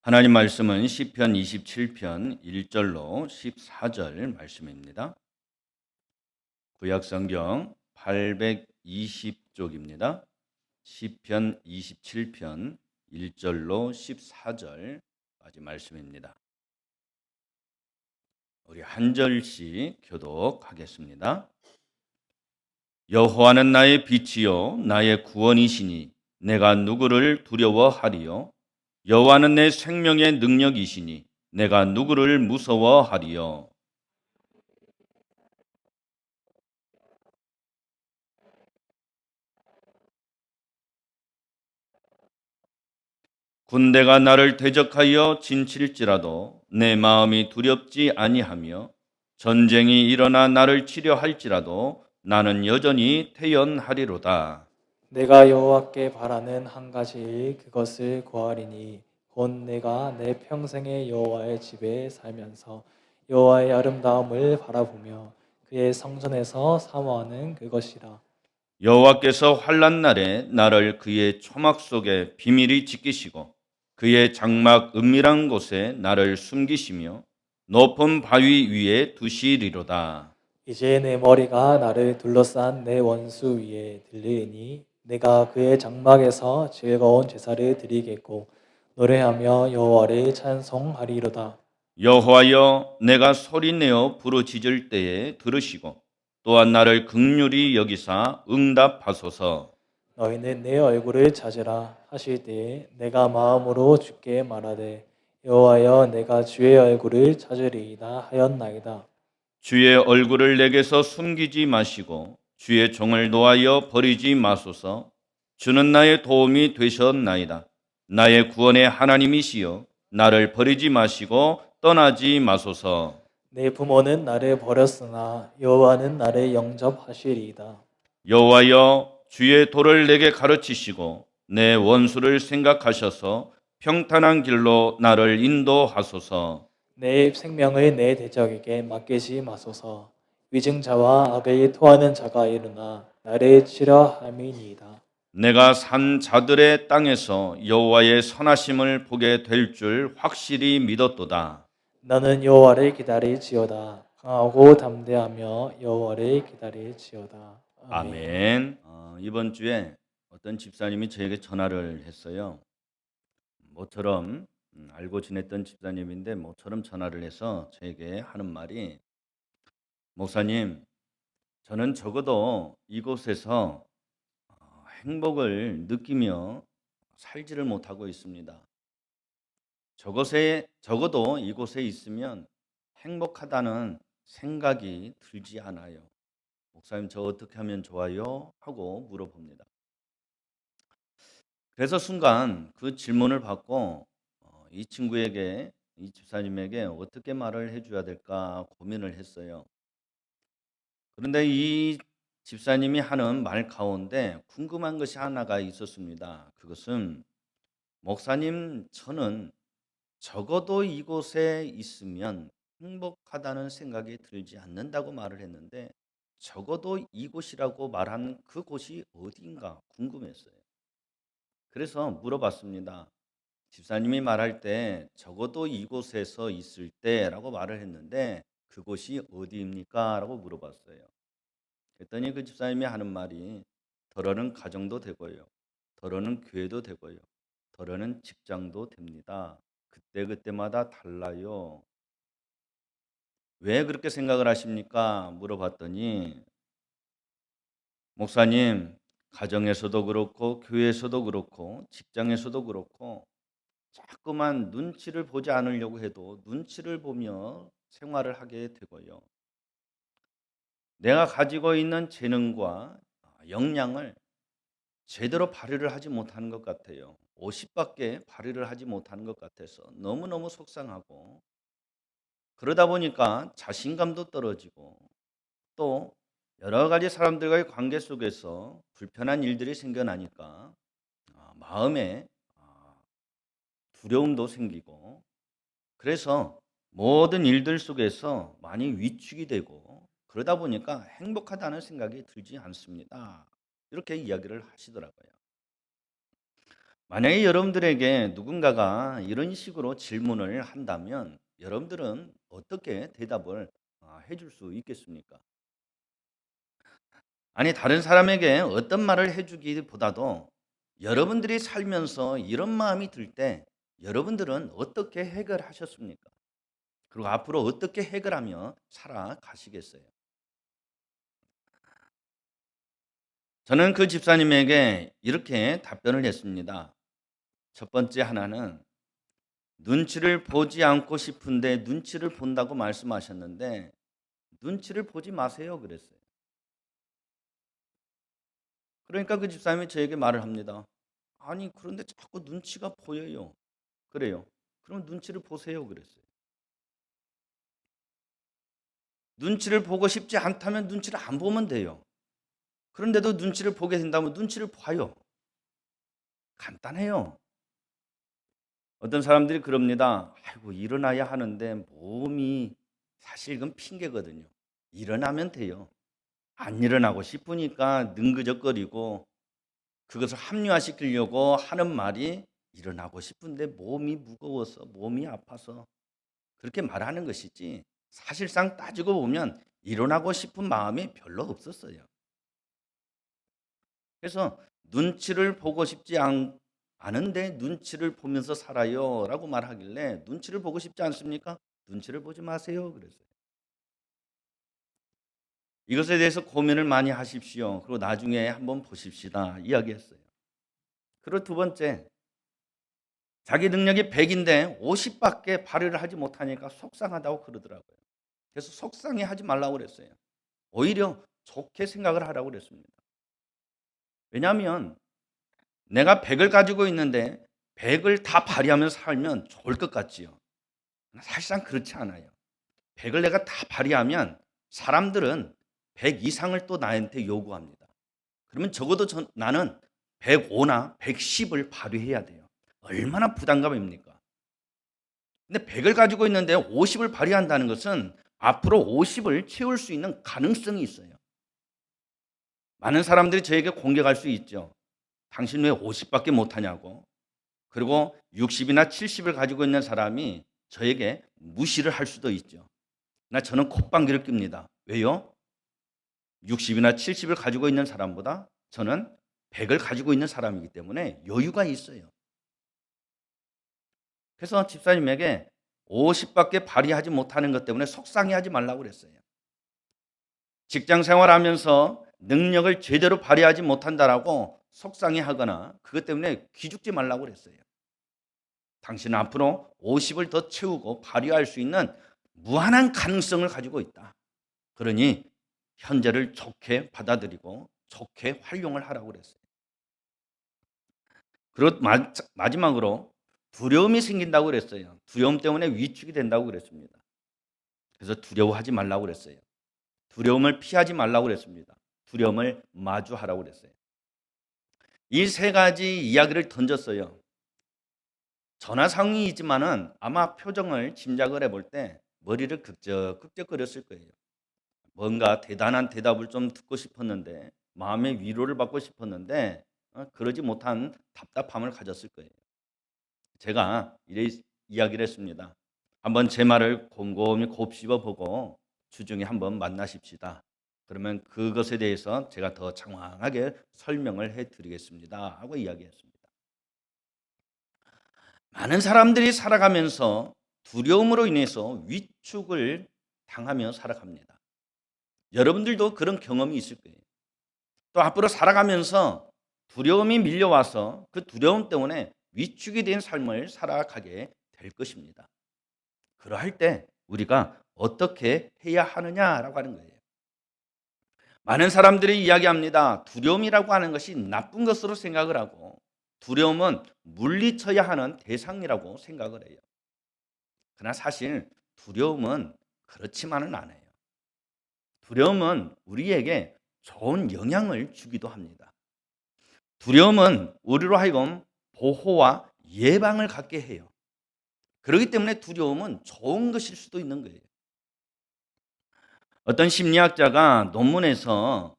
하나님 말씀은 시편 27편 1절로 14절 말씀입니다. 구약성경 820쪽입니다. 시편 27편 1절로 14절까지 말씀입니다. 우리 한 절씩 교독하겠습니다. 여호와는 나의 빛이요 나의 구원이시니 내가 누구를 두려워하리요. 여호와는 내 생명의 능력이시니 내가 누구를 무서워하리요. 군대가 나를 대적하여 진칠지라도 내 마음이 두렵지 아니하며 전쟁이 일어나 나를 치려 할지라도 나는 여전히 태연하리로다. 내가 여호와께 바라는 한 가지 일 그것을 구하리니 곧 내가 내 평생의 여호와의 집에 살면서 여호와의 아름다움을 바라보며 그의 성전에서 사모하는 그것이라. 여호와께서 환난 날에 나를 그의 초막 속에 비밀히 지키시고 그의 장막 은밀한 곳에 나를 숨기시며 높은 바위 위에 두시리로다. 이제 내 머리가 나를 둘러싼 내 원수 위에 들리니 내가 그의 장막에서 즐거운 제사를 드리겠고 노래하며 여호와를 찬송하리로다. 여호와여, 내가 소리내어 부르짖을 때에 들으시고 또한 나를 긍휼히 여기사 응답하소서. 너희는 내 얼굴을 찾으라 하실 때에 내가 마음으로 주께 말하되 여호와여 내가 주의 얼굴을 찾으리이다 하였나이다. 주의 얼굴을 내게서 숨기지 마시고 주의 종을 놓아여 버리지 마소서. 주는 나의 도움이 되셨나이다. 나의 구원의 하나님이시여 나를 버리지 마시고 떠나지 마소서. 내 부모는 나를 버렸으나 여호와는 나를 영접하시리이다. 여호와여, 주의 도를 내게 가르치시고 내 원수를 생각하셔서 평탄한 길로 나를 인도하소서. 내 생명을 내 대적에게 맡기지 마소서. 위증자와 악을 토하는 자가 일어나 나를 치려 함이니이다. 내가 산 자들의 땅에서 여호와의 선하심을 보게 될 줄 확실히 믿었도다. 나는 여호와를 기다릴지어다. 강하고 담대하며 여호와를 기다릴지어다. 아멘. 아멘. 이번 주에 어떤 집사님이 저에게 전화를 했어요. 모처럼 알고 지냈던 집사님인데 모처럼 전화를 해서 저에게 하는 말이, 목사님, 저는 적어도 이곳에서 행복을 느끼며 살지를 못하고 있습니다. 적어도 이곳에 있으면 행복하다는 생각이 들지 않아요. 목사님, 저 어떻게 하면 좋아요? 하고 물어봅니다. 그래서 순간 그 질문을 받고 이 친구에게, 이 집사님에게 어떻게 말을 해줘야 될까 고민을 했어요. 그런데 이 집사님이 하는 말 가운데 궁금한 것이 하나가 있었습니다. 그것은, 목사님, 저는 적어도 이곳에 있으면 행복하다는 생각이 들지 않는다고 말을 했는데, 적어도 이곳이라고 말한 그곳이 어디인가 궁금했어요. 그래서 물어봤습니다. 집사님이 말할 때 적어도 이곳에서 있을 때라고 말을 했는데 그곳이 어디입니까? 라고 물어봤어요. 그랬더니 그 집사님이 하는 말이, 더러는 가정도 되고요, 더러는 교회도 되고요, 더러는 직장도 됩니다. 그때그때마다 달라요. 왜 그렇게 생각을 하십니까? 물어봤더니, 목사님, 가정에서도 그렇고 교회에서도 그렇고 직장에서도 그렇고 자꾸만 눈치를 보지 않으려고 해도 눈치를 보며 생활을 하게 되고요. 내가 가지고 있는 재능과 역량을 제대로 발휘를 하지 못하는 것 같아요. 50밖에 발휘를 하지 못하는 것 같아서 너무너무 속상하고, 그러다 보니까 자신감도 떨어지고 또 여러 가지 사람들과의 관계 속에서 불편한 일들이 생겨나니까 마음에 두려움도 생기고, 그래서 모든 일들 속에서 많이 위축이 되고, 그러다 보니까 행복하다는 생각이 들지 않습니다. 이렇게 이야기를 하시더라고요. 만약에 여러분들에게 누군가가 이런 식으로 질문을 한다면 여러분들은 어떻게 대답을 해줄 수 있겠습니까? 아니, 다른 사람에게 어떤 말을 해주기보다도 여러분들이 살면서 이런 마음이 들 때 여러분들은 어떻게 해결하셨습니까? 그리고 앞으로 어떻게 해결하며 살아가시겠어요? 저는 그 집사님에게 이렇게 답변을 했습니다. 첫 번째 하나는 눈치를 보지 않고 싶은데 눈치를 본다고 말씀하셨는데 눈치를 보지 마세요 그랬어요. 그러니까 그 집사님이 저에게 말을 합니다. 아니 그런데 자꾸 눈치가 보여요. 그래요. 그럼 눈치를 보세요 그랬어요. 눈치를 보고 싶지 않다면 눈치를 안 보면 돼요. 그런데도 눈치를 보게 된다면 눈치를 봐요. 간단해요. 어떤 사람들이 그럽니다. 아이고 일어나야 하는데 몸이 사실 이건 핑계거든요. 일어나면 돼요. 안 일어나고 싶으니까 능그적거리고 그것을 합리화시키려고 하는 말이 일어나고 싶은데 몸이 무거워서 몸이 아파서 그렇게 말하는 것이지 사실상 따지고 보면 일어나고 싶은 마음이 별로 없었어요. 그래서 눈치를 보고 싶지 않은데 눈치를 보면서 살아요라고 말하길래 눈치를 보고 싶지 않습니까? 눈치를 보지 마세요. 그랬어요. 이것에 대해서 고민을 많이 하십시오. 그리고 나중에 한번 보십시다. 이야기했어요. 그리고 두 번째, 자기 능력이 100인데 50밖에 발휘를 하지 못하니까 속상하다고 그러더라고요. 그래서 속상해 하지 말라고 그랬어요. 오히려 좋게 생각을 하라고 그랬습니다. 왜냐하면 내가 100을 가지고 있는데 100을 다 발휘하면서 살면 좋을 것 같지요. 사실상 그렇지 않아요. 100을 내가 다 발휘하면 사람들은 100 이상을 또 나한테 요구합니다. 그러면 적어도 나는 105나 110을 발휘해야 돼요. 얼마나 부담감입니까? 근데 100을 가지고 있는데 50을 발휘한다는 것은 앞으로 50을 채울 수 있는 가능성이 있어요. 많은 사람들이 저에게 공격할 수 있죠. 당신 왜 50밖에 못하냐고. 그리고 60이나 70을 가지고 있는 사람이 저에게 무시를 할 수도 있죠. 저는 콧방귀를 낍니다. 왜요? 60이나 70을 가지고 있는 사람보다 저는 100을 가지고 있는 사람이기 때문에 여유가 있어요. 그래서 집사님에게 50밖에 발휘하지 못하는 것 때문에 속상해하지 말라고 그랬어요. 직장 생활하면서 능력을 제대로 발휘하지 못한다라고 속상해하거나 그것 때문에 기죽지 말라고 그랬어요. 당신은 앞으로 50을 더 채우고 발휘할 수 있는 무한한 가능성을 가지고 있다. 그러니 현재를 좋게 받아들이고 좋게 활용을 하라고 그랬어요. 그리고 마지막으로 두려움이 생긴다고 그랬어요. 두려움 때문에 위축이 된다고 그랬습니다. 그래서 두려워하지 말라고 그랬어요. 두려움을 피하지 말라고 그랬습니다. 두려움을 마주하라고 그랬어요. 이 세 가지 이야기를 던졌어요. 전화 상황이지만은 아마 표정을 짐작을 해볼 때 머리를 극적극적거렸을 거예요. 뭔가 대단한 대답을 좀 듣고 싶었는데 마음의 위로를 받고 싶었는데 그러지 못한 답답함을 가졌을 거예요. 제가 이래 이야기를 했습니다. 한번 제 말을 곰곰이 곱씹어 보고 주중에 한번 만나십시다. 그러면 그것에 대해서 제가 더 장황하게 설명을 해드리겠습니다. 하고 이야기했습니다. 많은 사람들이 살아가면서 두려움으로 인해서 위축을 당하며 살아갑니다. 여러분들도 그런 경험이 있을 거예요. 또 앞으로 살아가면서 두려움이 밀려와서 그 두려움 때문에 위축이 된 삶을 살아가게 될 것입니다. 그러할 때 우리가 어떻게 해야 하느냐라고 하는 거예요. 많은 사람들이 이야기합니다. 두려움이라고 하는 것이 나쁜 것으로 생각을 하고 두려움은 물리쳐야 하는 대상이라고 생각을 해요. 그러나 사실 두려움은 그렇지만은 않아요. 두려움은 우리에게 좋은 영향을 주기도 합니다. 두려움은 우리로 하여금 보호와 예방을 갖게 해요. 그렇기 때문에 두려움은 좋은 것일 수도 있는 거예요. 어떤 심리학자가 논문에서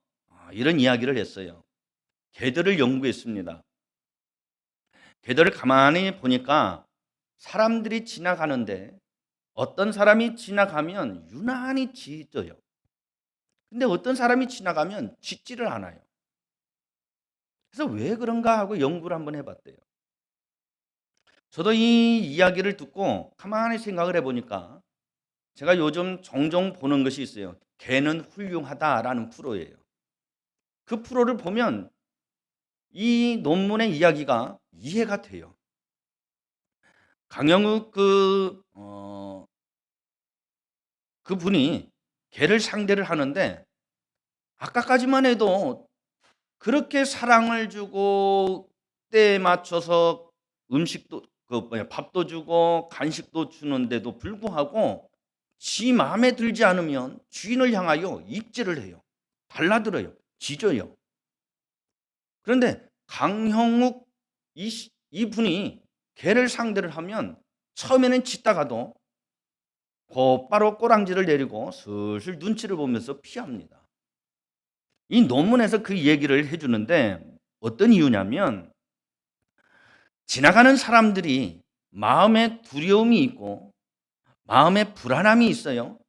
이런 이야기를 했어요. 개들을 연구했습니다. 개들을 가만히 보니까 사람들이 지나가는데 어떤 사람이 지나가면 유난히 짖어요. 근데 어떤 사람이 지나가면 짖지를 않아요. 그래서 왜 그런가 하고 연구를 한번 해봤대요. 저도 이 이야기를 듣고 가만히 생각을 해보니까 제가 요즘 종종 보는 것이 있어요. 개는 훌륭하다라는 프로예요. 그 프로를 보면 이 논문의 이야기가 이해가 돼요. 강영욱 그분이 개를 상대를 하는데 아까까지만 해도 그렇게 사랑을 주고 때에 맞춰서 음식도 밥도 주고 간식도 주는데도 불구하고 지 마음에 들지 않으면 주인을 향하여 입질을 해요. 달라들어요. 짖어요. 그런데 강형욱 이분이 개를 상대를 하면 처음에는 짖다가도 곧바로 꼬랑지를 내리고 슬슬 눈치를 보면서 피합니다. 이 논문에서 그 얘기를 해주는데 어떤 이유냐면 지나가는 사람들이 마음에 두려움이 있고 마음에 불안함이 있어요.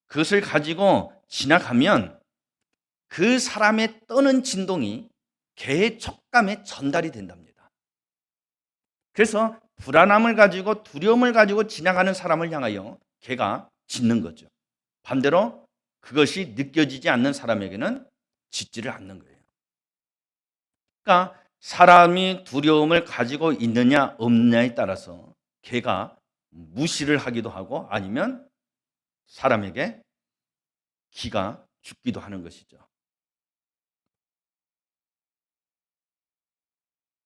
그것을 가지고 지나가면 그 사람의 떠는 진동이 개의 촉감에 전달이 된답니다. 그래서 불안함을 가지고 두려움을 가지고 지나가는 사람을 향하여 개가 짖는 거죠. 반대로 그것이 느껴지지 않는 사람에게는 짖지를 않는 거예요. 그러니까 사람이 두려움을 가지고 있느냐 없느냐에 따라서 개가 무시를 하기도 하고 아니면 사람에게 기가 죽기도 하는 것이죠.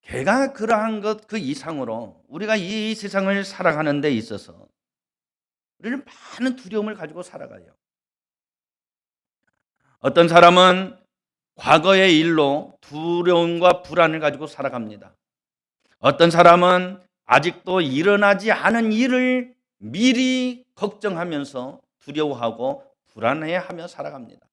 개가 그러한 것 그 이상으로 우리가 이 세상을 살아가는 데 있어서 우리는 많은 두려움을 가지고 살아가요. 어떤 사람은 과거의 일로 두려움과 불안을 가지고 살아갑니다. 어떤 사람은 아직도 일어나지 않은 일을 미리 걱정하면서 두려워하고 불안해하며 살아갑니다.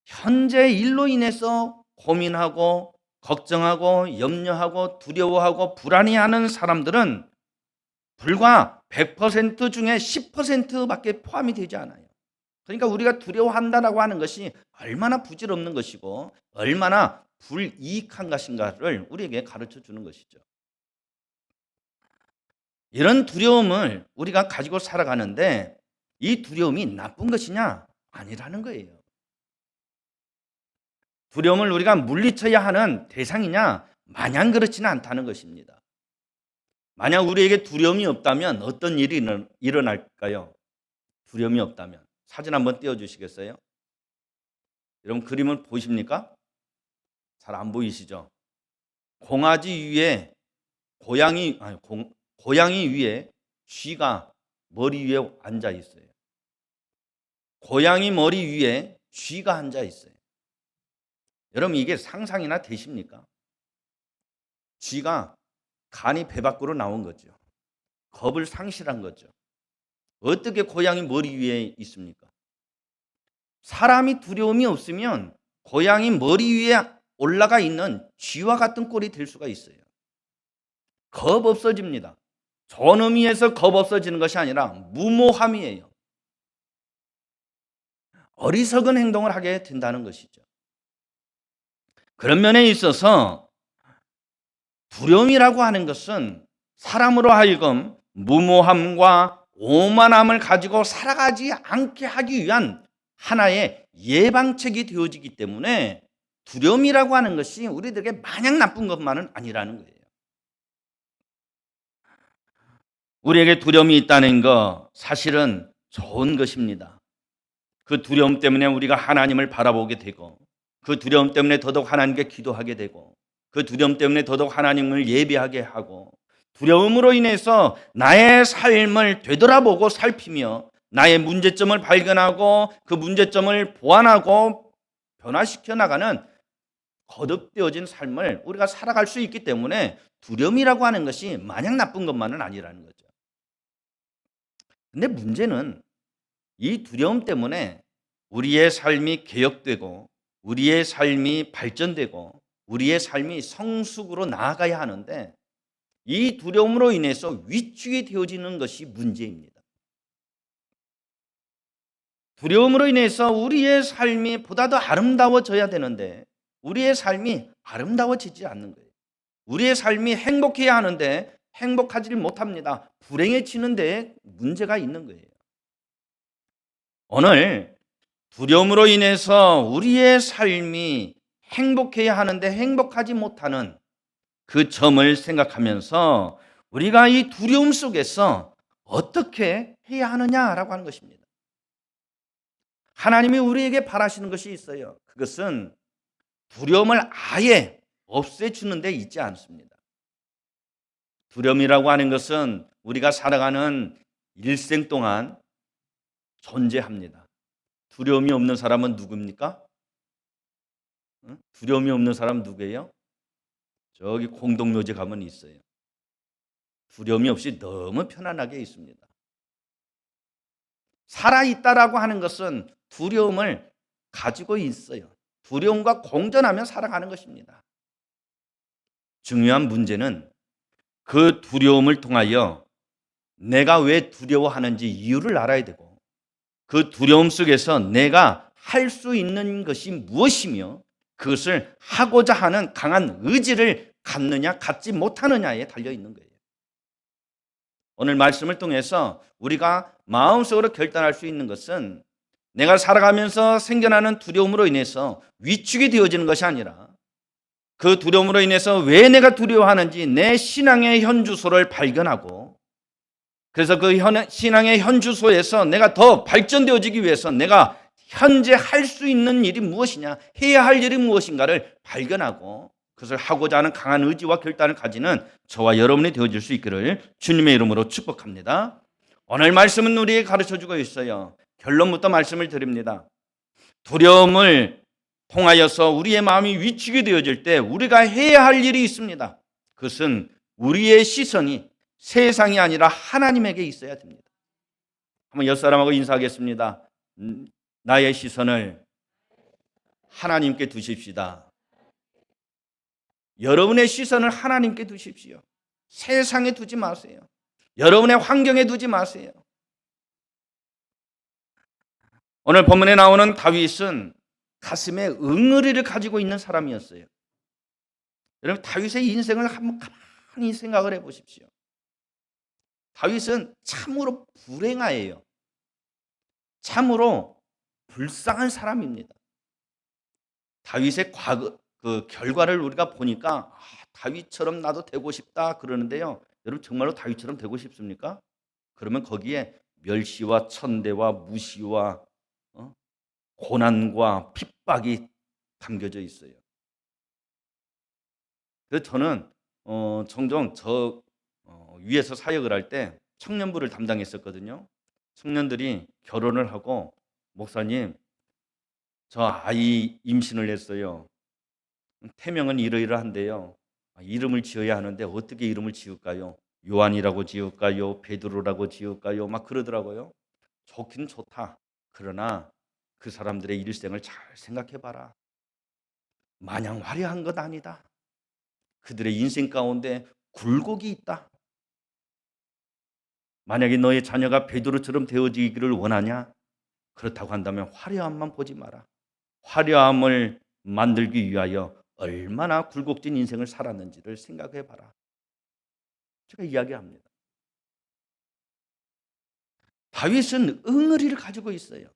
현재 일로 인해서 고민하고 걱정하고 염려하고 두려워하고 불안해하는 사람들은 불과 100% 중에 10%밖에 포함이 되지 않아요. 그러니까 우리가 두려워한다라고 하는 것이 얼마나 부질없는 것이고 얼마나 불이익한 것인가를 우리에게 가르쳐 주는 것이죠. 이런 두려움을 우리가 가지고 살아가는데 이 두려움이 나쁜 것이냐? 아니라는 거예요. 두려움을 우리가 물리쳐야 하는 대상이냐? 마냥 그렇지는 않다는 것입니다. 만약 우리에게 두려움이 없다면 어떤 일이 일어날까요? 두려움이 없다면. 사진 한번 띄워주시겠어요? 여러분 그림을 보십니까? 잘 안 보이시죠? 공아지 위에 고양이 위에 쥐가 머리 위에 앉아 있어요. 고양이 머리 위에 쥐가 앉아 있어요. 여러분 이게 상상이나 되십니까? 쥐가 간이 배 밖으로 나온 거죠. 겁을 상실한 거죠. 어떻게 고양이 머리 위에 있습니까? 사람이 두려움이 없으면 고양이 머리 위에 올라가 있는 쥐와 같은 꼴이 될 수가 있어요. 겁 없어집니다. 좋은 의미에서 겁 없어지는 것이 아니라 무모함이에요. 어리석은 행동을 하게 된다는 것이죠. 그런 면에 있어서 두려움이라고 하는 것은 사람으로 하여금 무모함과 오만함을 가지고 살아가지 않게 하기 위한 하나의 예방책이 되어지기 때문에 두려움이라고 하는 것이 우리들에게 마냥 나쁜 것만은 아니라는 거예요. 우리에게 두려움이 있다는 거 사실은 좋은 것입니다. 그 두려움 때문에 우리가 하나님을 바라보게 되고 그 두려움 때문에 더더욱 하나님께 기도하게 되고 그 두려움 때문에 더더욱 하나님을 예배하게 하고 두려움으로 인해서 나의 삶을 되돌아보고 살피며 나의 문제점을 발견하고 그 문제점을 보완하고 변화시켜 나가는 거듭되어진 삶을 우리가 살아갈 수 있기 때문에 두려움이라고 하는 것이 마냥 나쁜 것만은 아니라는 거죠. 근데 문제는 이 두려움 때문에 우리의 삶이 개혁되고 우리의 삶이 발전되고 우리의 삶이 성숙으로 나아가야 하는데 이 두려움으로 인해서 위축이 되어지는 것이 문제입니다. 두려움으로 인해서 우리의 삶이 보다 더 아름다워져야 되는데 우리의 삶이 아름다워지지 않는 거예요. 우리의 삶이 행복해야 하는데 행복하지를 못합니다. 불행해지는 데 문제가 있는 거예요. 오늘 두려움으로 인해서 우리의 삶이 행복해야 하는데 행복하지 못하는 그 점을 생각하면서 우리가 이 두려움 속에서 어떻게 해야 하느냐라고 하는 것입니다. 하나님이 우리에게 바라시는 것이 있어요. 그것은 두려움을 아예 없애주는 데 있지 않습니다. 두려움이라고 하는 것은 우리가 살아가는 일생 동안 존재합니다. 두려움이 없는 사람은 누굽니까? 두려움이 없는 사람은 누구예요? 저기 공동묘지 가면 있어요. 두려움이 없이 너무 편안하게 있습니다. 살아있다라고 하는 것은 두려움을 가지고 있어요. 두려움과 공존하며 살아가는 것입니다. 중요한 문제는 그 두려움을 통하여 내가 왜 두려워하는지 이유를 알아야 되고 그 두려움 속에서 내가 할 수 있는 것이 무엇이며 그것을 하고자 하는 강한 의지를 갖느냐 갖지 못하느냐에 달려 있는 거예요. 오늘 말씀을 통해서 우리가 마음속으로 결단할 수 있는 것은 내가 살아가면서 생겨나는 두려움으로 인해서 위축이 되어지는 것이 아니라 그 두려움으로 인해서 왜 내가 두려워하는지 내 신앙의 현주소를 발견하고 그래서 그 신앙의 현주소에서 내가 더 발전되어지기 위해서 내가 현재 할 수 있는 일이 무엇이냐, 해야 할 일이 무엇인가를 발견하고 그것을 하고자 하는 강한 의지와 결단을 가지는 저와 여러분이 되어질 수 있기를 주님의 이름으로 축복합니다. 오늘 말씀은 우리에게 가르쳐주고 있어요. 결론부터 말씀을 드립니다. 두려움을 통하여서 우리의 마음이 위축이 되어질 때 우리가 해야 할 일이 있습니다. 그것은 우리의 시선이 세상이 아니라 하나님에게 있어야 됩니다. 한번 옆 사람하고 인사하겠습니다. 나의 시선을 하나님께 두십시다. 여러분의 시선을 하나님께 두십시오. 세상에 두지 마세요. 여러분의 환경에 두지 마세요. 오늘 본문에 나오는 다윗은 가슴에 응어리를 가지고 있는 사람이었어요. 여러분 다윗의 인생을 한번 가만히 생각을 해보십시오. 다윗은 참으로 불행하예요. 참으로 불쌍한 사람입니다. 다윗의 과거 그 결과를 우리가 보니까 다윗처럼 나도 되고 싶다 그러는데요. 여러분 정말로 다윗처럼 되고 싶습니까? 그러면 거기에 멸시와 천대와 무시와 고난과 핍박이 담겨져 있어요. 그래서 저는 종종 위에서 사역을 할 때 청년부를 담당했었거든요. 청년들이 결혼을 하고 목사님 저 아이 임신을 했어요. 태명은 이러이러한데요. 이름을 지어야 하는데 어떻게 이름을 지을까요? 요한이라고 지을까요? 베드로라고 지을까요? 막 그러더라고요. 좋긴 좋다. 그러나 그 사람들의 일생을 잘 생각해봐라. 마냥 화려한 것 아니다. 그들의 인생 가운데 굴곡이 있다. 만약에 너의 자녀가 베드로처럼 되어지기를 원하냐? 그렇다고 한다면 화려함만 보지 마라. 화려함을 만들기 위하여 얼마나 굴곡진 인생을 살았는지를 생각해봐라. 제가 이야기합니다. 다윗은 응어리를 가지고 있어요.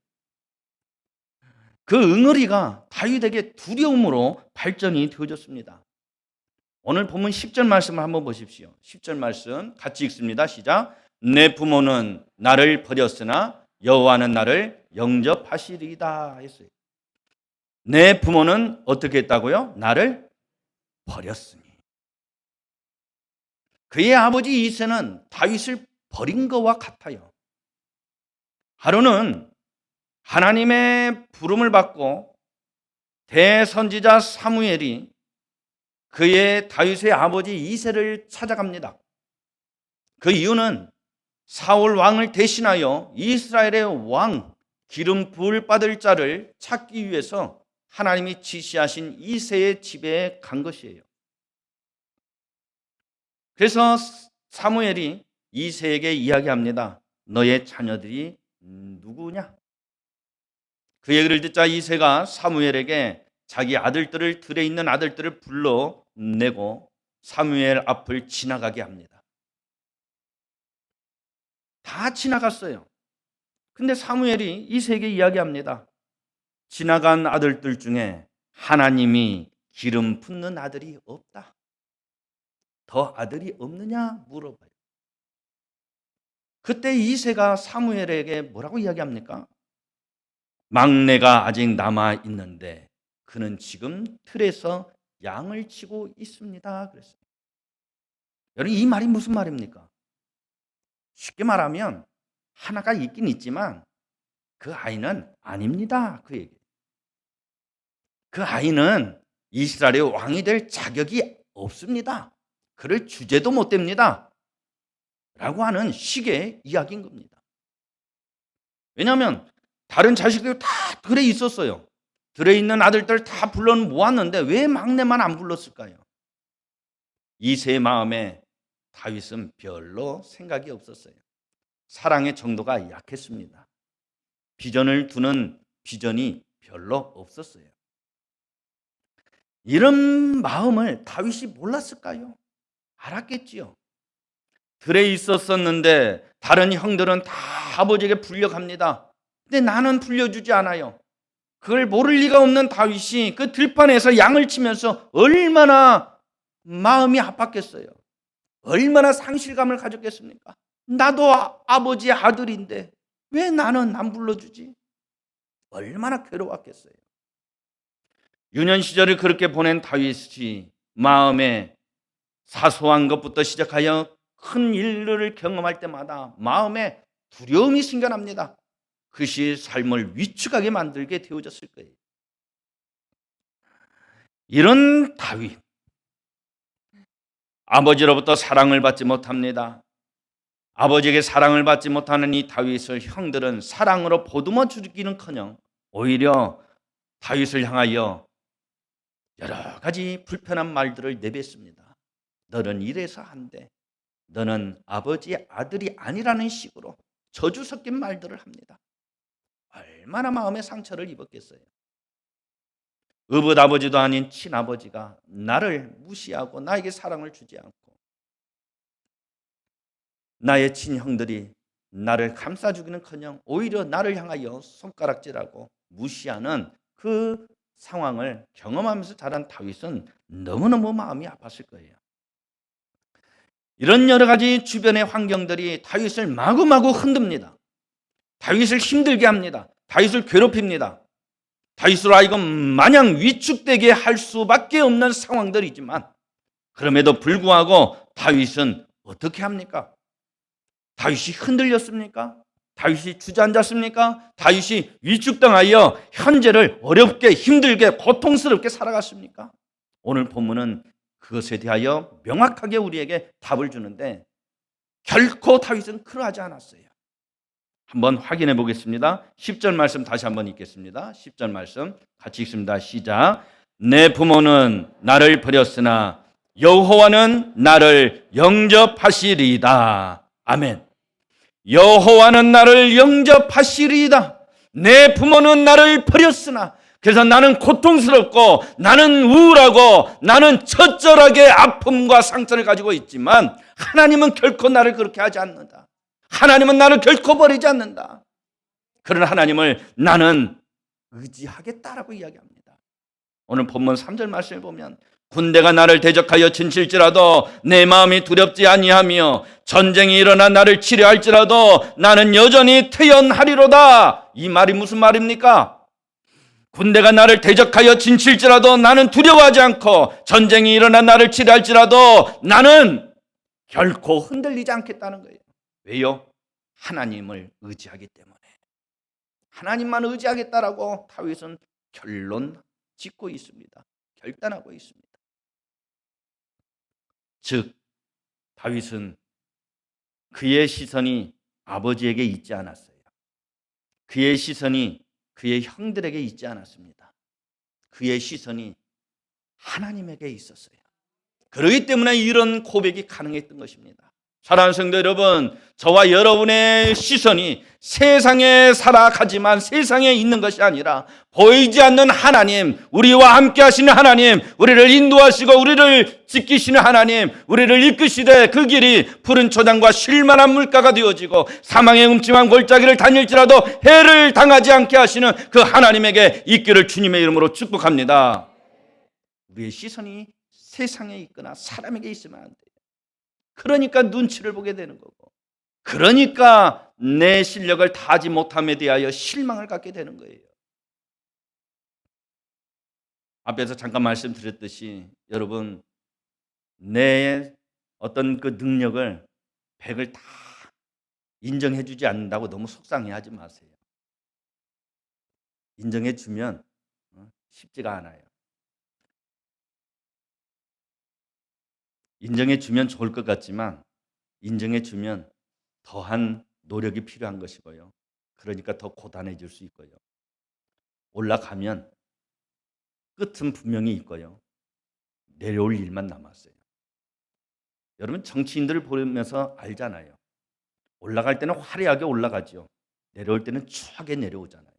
그 응어리가 다윗에게 두려움으로 발전이 되어졌습니다. 오늘 본문 10절 말씀을 한번 보십시오. 10절 말씀 같이 읽습니다. 시작. 내 부모는 나를 버렸으나 여호와는 나를 영접하시리이다 했어요. 내 부모는 어떻게 했다고요? 나를 버렸으니. 그의 아버지 이새는 다윗을 버린 것과 같아요. 하루는 하나님의 부름을 받고 대선지자 사무엘이 그의 다윗의 아버지 이새를 찾아갑니다. 그 이유는 사울 왕을 대신하여 이스라엘의 왕 기름 부을 받을 자를 찾기 위해서 하나님이 지시하신 이새의 집에 간 것이에요. 그래서 사무엘이 이새에게 이야기합니다. 너의 자녀들이 누구냐? 그 얘기를 듣자 이새가 사무엘에게 자기 아들들을, 들에 있는 아들들을 불러내고 사무엘 앞을 지나가게 합니다. 다 지나갔어요. 근데 사무엘이 이새에게 이야기합니다. 지나간 아들들 중에 하나님이 기름 붓는 아들이 없다. 더 아들이 없느냐 물어봐요. 그때 이새가 사무엘에게 뭐라고 이야기합니까? 막내가 아직 남아 있는데 그는 지금 틀에서 양을 치고 있습니다. 그랬어요. 여러분, 이 말이 무슨 말입니까? 쉽게 말하면 하나가 있긴 있지만 그 아이는 아닙니다. 그 얘기. 그 아이는 이스라엘의 왕이 될 자격이 없습니다. 그를 주제도 못 됩니다. 라고 하는 식의 이야기인 겁니다. 왜냐하면 다른 자식들이 다 들에 있었어요. 들에 있는 아들들 다 불러 모았는데 왜 막내만 안 불렀을까요? 이새의 마음에 다윗은 별로 생각이 없었어요. 사랑의 정도가 약했습니다. 비전을 두는 비전이 별로 없었어요. 이런 마음을 다윗이 몰랐을까요? 알았겠지요. 들에 있었었는데 다른 형들은 다 아버지에게 불려갑니다. 근데 나는 불려주지 않아요. 그걸 모를 리가 없는 다윗이 그 들판에서 양을 치면서 얼마나 마음이 아팠겠어요. 얼마나 상실감을 가졌겠습니까? 나도 아버지의 아들인데 왜 나는 안 불러주지? 얼마나 괴로웠겠어요. 유년 시절을 그렇게 보낸 다윗이 마음에 사소한 것부터 시작하여 큰 일들을 경험할 때마다 마음에 두려움이 생겨납니다. 그것이 삶을 위축하게 만들게 되어졌을 거예요. 이런 다윗, 아버지로부터 사랑을 받지 못합니다. 아버지에게 사랑을 받지 못하는 이 다윗을 형들은 사랑으로 보듬어 주기는커녕 오히려 다윗을 향하여 여러 가지 불편한 말들을 내뱉습니다. 너는 이래서 안 돼. 너는 아버지의 아들이 아니라는 식으로 저주 섞인 말들을 합니다. 얼마나 마음의 상처를 입었겠어요. 의붓아버지도 아닌 친아버지가 나를 무시하고 나에게 사랑을 주지 않고 나의 친형들이 나를 감싸주기는커녕 오히려 나를 향하여 손가락질하고 무시하는 그 상황을 경험하면서 자란 다윗은 너무너무 마음이 아팠을 거예요. 이런 여러 가지 주변의 환경들이 다윗을 마구마구 흔듭니다. 다윗을 힘들게 합니다. 다윗을 괴롭힙니다. 다윗으로 하여금 마냥 위축되게 할 수밖에 없는 상황들이지만 그럼에도 불구하고 다윗은 어떻게 합니까? 다윗이 흔들렸습니까? 다윗이 주저앉았습니까? 다윗이 위축당하여 현재를 어렵게 힘들게 고통스럽게 살아갔습니까? 오늘 본문은 그것에 대하여 명확하게 우리에게 답을 주는데 결코 다윗은 그러하지 않았어요. 한번 확인해 보겠습니다. 10절 말씀 다시 한번 읽겠습니다. 10절 말씀 같이 읽습니다. 시작. 내 부모는 나를 버렸으나 여호와는 나를 영접하시리이다. 아멘. 여호와는 나를 영접하시리이다. 내 부모는 나를 버렸으나, 그래서 나는 고통스럽고 나는 우울하고 나는 처절하게 아픔과 상처를 가지고 있지만 하나님은 결코 나를 그렇게 하지 않는다. 하나님은 나를 결코 버리지 않는다. 그런 하나님을 나는 의지하겠다라고 이야기합니다. 오늘 본문 3절 말씀을 보면 군대가 나를 대적하여 진칠지라도 내 마음이 두렵지 아니하며 전쟁이 일어나 나를 치려할지라도 나는 여전히 태연하리로다. 이 말이 무슨 말입니까? 군대가 나를 대적하여 진칠지라도 나는 두려워하지 않고 전쟁이 일어나 나를 치려할지라도 나는 결코 흔들리지 않겠다는 거예요. 왜요? 하나님을 의지하기 때문에. 하나님만 의지하겠다라고 다윗은 결론 짓고 있습니다. 결단하고 있습니다. 즉 다윗은 그의 시선이 아버지에게 있지 않았어요. 그의 시선이 그의 형들에게 있지 않았습니다. 그의 시선이 하나님에게 있었어요. 그렇기 때문에 이런 고백이 가능했던 것입니다. 사랑하는 성도 여러분, 저와 여러분의 시선이 세상에 살아가지만 세상에 있는 것이 아니라 보이지 않는 하나님, 우리와 함께 하시는 하나님, 우리를 인도하시고 우리를 지키시는 하나님, 우리를 이끄시되 그 길이 푸른 초장과 쉴만한 물가가 되어지고 사망의 음침한 골짜기를 다닐지라도 해를 당하지 않게 하시는 그 하나님에게 있기를 주님의 이름으로 축복합니다. 우리의 시선이 세상에 있거나 사람에게 있으면 안 돼요. 그러니까 눈치를 보게 되는 거고, 그러니까 내 실력을 다하지 못함에 대하여 실망을 갖게 되는 거예요. 앞에서 잠깐 말씀드렸듯이 여러분, 내 어떤 그 능력을 100을 다 인정해 주지 않는다고 너무 속상해하지 마세요. 인정해 주면 쉽지가 않아요. 인정해 주면 좋을 것 같지만 인정해 주면 더한 노력이 필요한 것이고요. 그러니까 더 고단해질 수 있고요. 올라가면 끝은 분명히 있고요. 내려올 일만 남았어요. 여러분 정치인들을 보면서 알잖아요. 올라갈 때는 화려하게 올라가죠. 내려올 때는 추하게 내려오잖아요.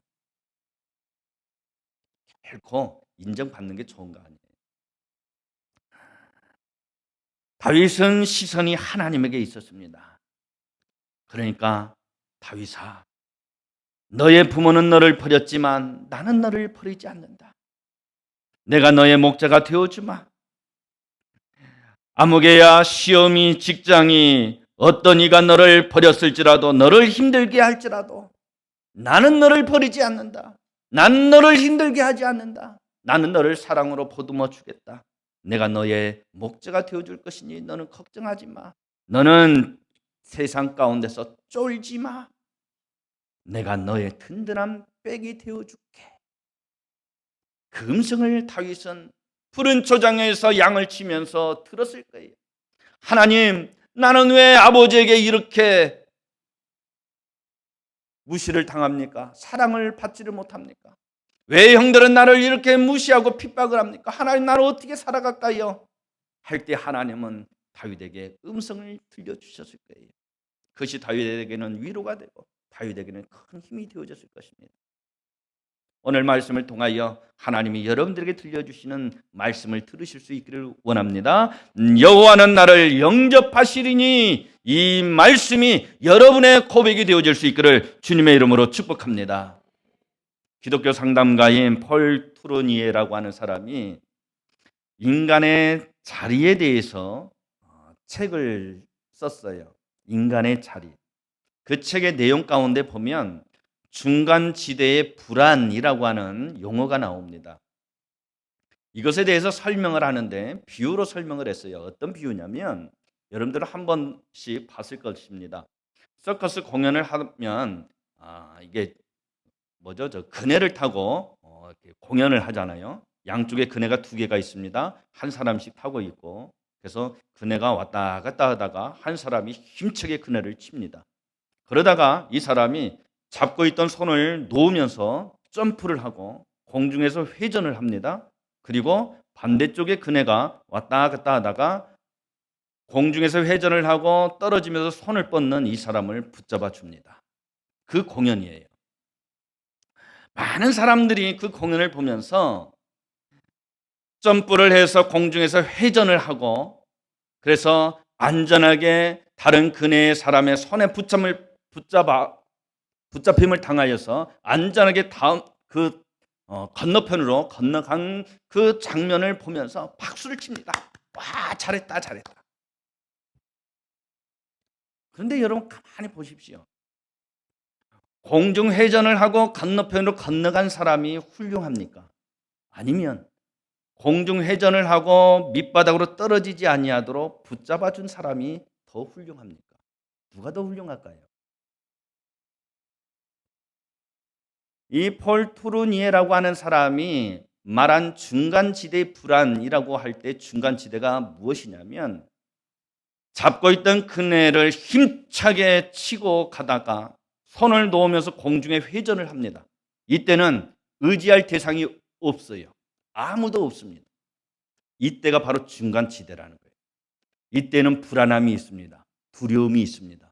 결코 인정받는 게 좋은 거 아니에요. 다윗은 시선이 하나님에게 있었습니다. 그러니까 다윗아, 너의 부모는 너를 버렸지만 나는 너를 버리지 않는다. 내가 너의 목자가 되어주마. 아무개야 시험이 직장이 어떤 이가 너를 버렸을지라도 너를 힘들게 할지라도 나는 너를 버리지 않는다. 나는 너를 힘들게 하지 않는다. 나는 너를 사랑으로 보듬어 주겠다. 내가 너의 목자가 되어줄 것이니 너는 걱정하지 마. 너는 세상 가운데서 쫄지 마. 내가 너의 든든한 백이 되어줄게. 그 음성을 다윗은 푸른 초장에서 양을 치면서 들었을 거예요. 하나님, 나는 왜 아버지에게 이렇게 무시를 당합니까? 사랑을 받지를 못합니까? 왜 형들은 나를 이렇게 무시하고 핍박을 합니까? 하나님, 나를 어떻게 살아갈까요? 할 때 하나님은 다윗에게 음성을 들려주셨을 거예요. 그것이 다윗에게는 위로가 되고 다윗에게는 큰 힘이 되어졌을 것입니다. 오늘 말씀을 통하여 하나님이 여러분들에게 들려주시는 말씀을 들으실 수 있기를 원합니다. 여호와는 나를 영접하시리니, 이 말씀이 여러분의 고백이 되어질 수 있기를 주님의 이름으로 축복합니다. 기독교 상담가인 폴 투르니에라고 하는 사람이 인간의 자리에 대해서 책을 썼어요. 인간의 자리. 그 책의 내용 가운데 보면 중간지대의 불안이라고 하는 용어가 나옵니다. 이것에 대해서 설명을 하는데 비유로 설명을 했어요. 어떤 비유냐면 여러분들은 한 번씩 봤을 것입니다. 서커스 공연을 하면 이게 뭐죠? 저 그네를 타고 이렇게 공연을 하잖아요. 양쪽에 그네가 두 개가 있습니다. 한 사람씩 타고 있고, 그래서 그네가 왔다 갔다 하다가 한 사람이 힘차게 그네를 칩니다. 그러다가 이 사람이 잡고 있던 손을 놓으면서 점프를 하고 공중에서 회전을 합니다. 그리고 반대쪽에 그네가 왔다 갔다 하다가 공중에서 회전을 하고 떨어지면서 손을 뻗는 이 사람을 붙잡아 줍니다. 그 공연이에요. 많은 사람들이 그 공연을 보면서 점프를 해서 공중에서 회전을 하고, 그래서 안전하게 다른 그네의 사람의 손에 붙잡힘을 당하여서 안전하게 다음 건너편으로 건너간 그 장면을 보면서 박수를 칩니다. 와, 잘했다, 잘했다. 그런데 여러분 가만히 보십시오. 공중 회전을 하고 건너편으로 건너간 사람이 훌륭합니까? 아니면 공중 회전을 하고 밑바닥으로 떨어지지 아니하도록 붙잡아준 사람이 더 훌륭합니까? 누가 더 훌륭할까요? 이 폴 투르니에라고 하는 사람이 말한 중간지대의 불안이라고 할 때 중간지대가 무엇이냐면 잡고 있던 그네를 힘차게 치고 가다가 손을 놓으면서 공중에 회전을 합니다. 이때는 의지할 대상이 없어요. 아무도 없습니다. 이때가 바로 중간지대라는 거예요. 이때는 불안함이 있습니다. 두려움이 있습니다.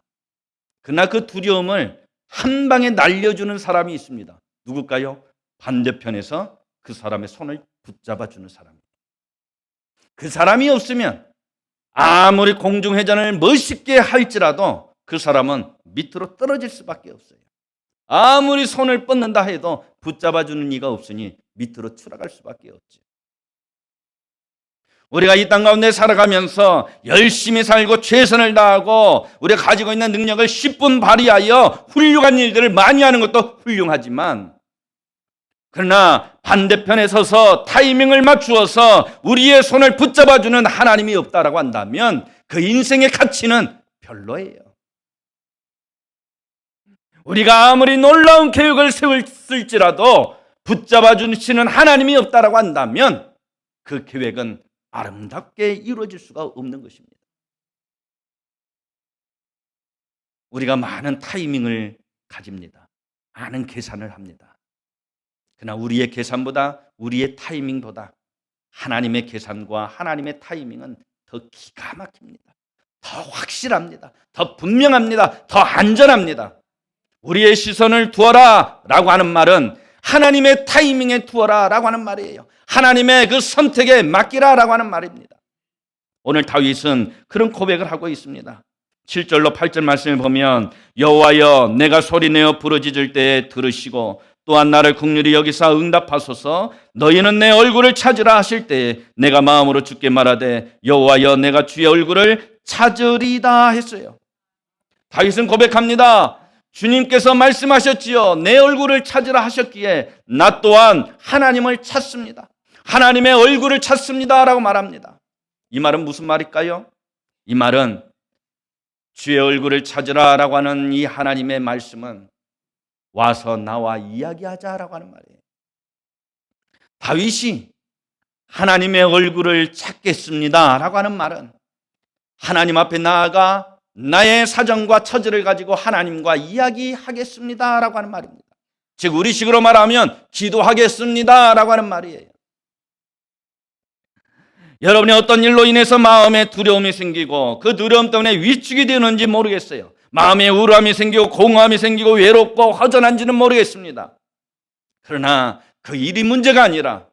그러나 그 두려움을 한 방에 날려주는 사람이 있습니다. 누굴까요? 반대편에서 그 사람의 손을 붙잡아주는 사람입니다. 그 사람이 없으면 아무리 공중회전을 멋있게 할지라도 그 사람은 밑으로 떨어질 수밖에 없어요. 아무리 손을 뻗는다 해도 붙잡아주는 이가 없으니 밑으로 추락할 수밖에 없죠. 우리가 이 땅 가운데 살아가면서 열심히 살고 최선을 다하고 우리가 가지고 있는 능력을 10분 발휘하여 훌륭한 일들을 많이 하는 것도 훌륭하지만, 그러나 반대편에 서서 타이밍을 맞추어서 우리의 손을 붙잡아주는 하나님이 없다라고 한다면 그 인생의 가치는 별로예요. 우리가 아무리 놀라운 계획을 세웠을지라도 붙잡아주시는 하나님이 없다라고 한다면 그 계획은 아름답게 이루어질 수가 없는 것입니다. 우리가 많은 타이밍을 가집니다. 많은 계산을 합니다. 그러나 우리의 계산보다, 우리의 타이밍보다 하나님의 계산과 하나님의 타이밍은 더 기가 막힙니다. 더 확실합니다. 더 분명합니다. 더 안전합니다. 우리의 시선을 두어라 라고 하는 말은 하나님의 타이밍에 두어라 라고 하는 말이에요. 하나님의 그 선택에 맡기라 라고 하는 말입니다. 오늘 다윗은 그런 고백을 하고 있습니다. 7절로 8절 말씀을 보면, 여호와여 내가 소리내어 부르짖을 때에 들으시고 또한 나를 긍휼히 여기사 응답하소서. 너희는 내 얼굴을 찾으라 하실 때에 내가 마음으로 주께 말하되 여호와여 내가 주의 얼굴을 찾으리다 했어요. 다윗은 고백합니다. 주님께서 말씀하셨지요. 내 얼굴을 찾으라 하셨기에 나 또한 하나님을 찾습니다. 하나님의 얼굴을 찾습니다 라고 말합니다. 이 말은 무슨 말일까요? 이 말은 주의 얼굴을 찾으라 라고 하는 이 하나님의 말씀은 와서 나와 이야기하자라고 하는 말이에요. 다윗이 하나님의 얼굴을 찾겠습니다 라고 하는 말은 하나님 앞에 나아가 나의 사정과 처지를 가지고 하나님과 이야기하겠습니다 라고 하는 말입니다. 즉 우리식으로 말하면 기도하겠습니다 라고 하는 말이에요. 여러분이 어떤 일로 인해서 마음에 두려움이 생기고 그 두려움 때문에 위축이 되는지 모르겠어요. 마음에 우울함이 생기고 공허함이 생기고 외롭고 허전한지는 모르겠습니다. 그러나 그 일이 문제가 아니라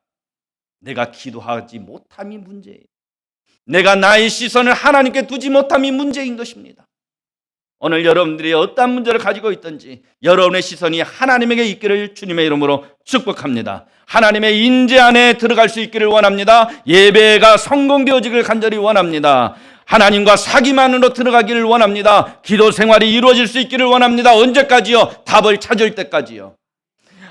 내가 기도하지 못함이 문제예요. 내가 나의 시선을 하나님께 두지 못함이 문제인 것입니다. 오늘 여러분들이 어떤 문제를 가지고 있든지 여러분의 시선이 하나님에게 있기를 주님의 이름으로 축복합니다. 하나님의 인재 안에 들어갈 수 있기를 원합니다. 예배가 성공되어지기를 간절히 원합니다. 하나님과 사귐 안으로 들어가기를 원합니다. 기도 생활이 이루어질 수 있기를 원합니다. 언제까지요? 답을 찾을 때까지요.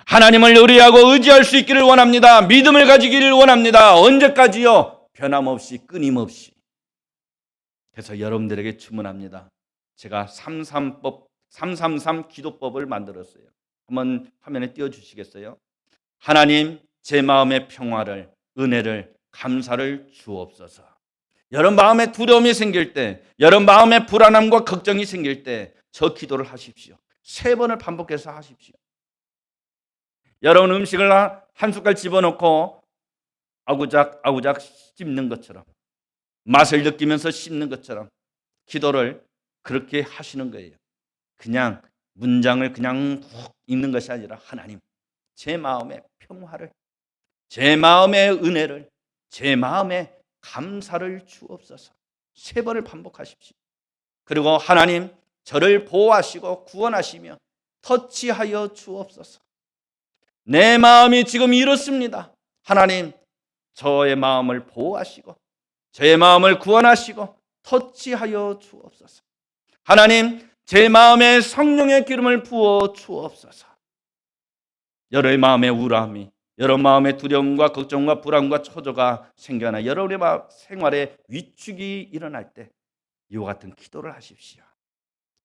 하나님을 의뢰하고 의지할 수 있기를 원합니다. 믿음을 가지기를 원합니다. 언제까지요? 변함없이 끊임없이. 그래서 여러분들에게 주문합니다. 제가 333 기도법을 만들었어요. 한번 화면에 띄워주시겠어요? 하나님, 제 마음의 평화를, 은혜를, 감사를 주옵소서. 여러분 마음에 두려움이 생길 때, 여러분 마음에 불안함과 걱정이 생길 때 저 기도를 하십시오. 3번을 반복해서 하십시오. 여러분 음식을 한 숟갈 집어넣고 아구작 아구작 씹는 것처럼, 맛을 느끼면서 씹는 것처럼 기도를 그렇게 하시는 거예요. 그냥 문장을 그냥 훅 읽는 것이 아니라 하나님, 제 마음의 평화를, 제 마음의 은혜를, 제 마음의 감사를 주옵소서. 3번을 반복하십시오. 그리고 하나님, 저를 보호하시고 구원하시며 터치하여 주옵소서. 내 마음이 지금 이렇습니다. 하나님, 저의 마음을 보호하시고 저의 마음을 구원하시고 터치하여 주옵소서. 하나님, 제 마음에 성령의 기름을 부어 주옵소서. 여러분의 마음의 우울함이, 여러분 마음의 두려움과 걱정과 불안과 초조가 생겨나 여러분의 생활에 위축이 일어날 때 이와 같은 기도를 하십시오.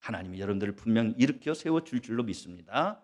하나님이 여러분들을 분명히 일으켜 세워줄 줄로 믿습니다.